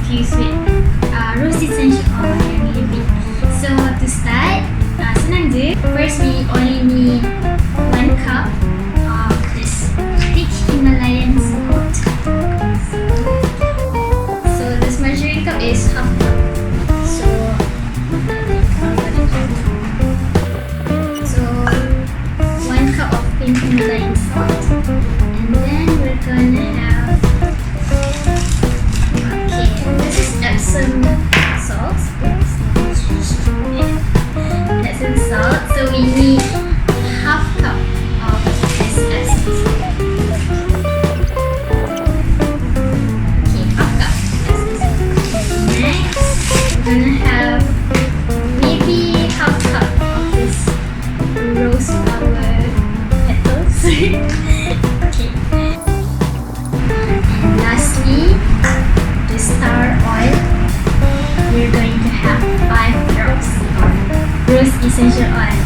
infused with rose essential oil yang lebih. So to start, senang je. First we only need 1 cup of this thick Himalayan salt. So this measuring cup is half cup. So So 1 cup of pink Himalayan salt, and then we're gonna have Epsom salt. Epsom salt. So we need half cup of this Epsom salt. Okay, half cup Epsom salt. Next, we're gonna have maybe half cup of this rose flower petals. Okay. And lastly, the star oil. We're going to have 5 drops of rose essential oil.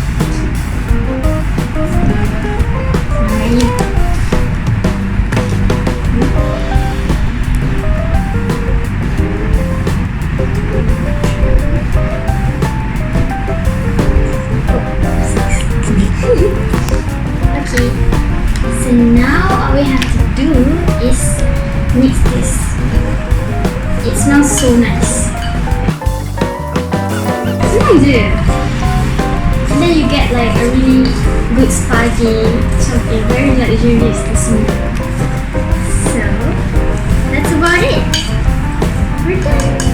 Okay, so now all we have to do is mix this. It smells so nice. And then you get like a really good sparky, something very luxurious to smell. So that's about it. We're done.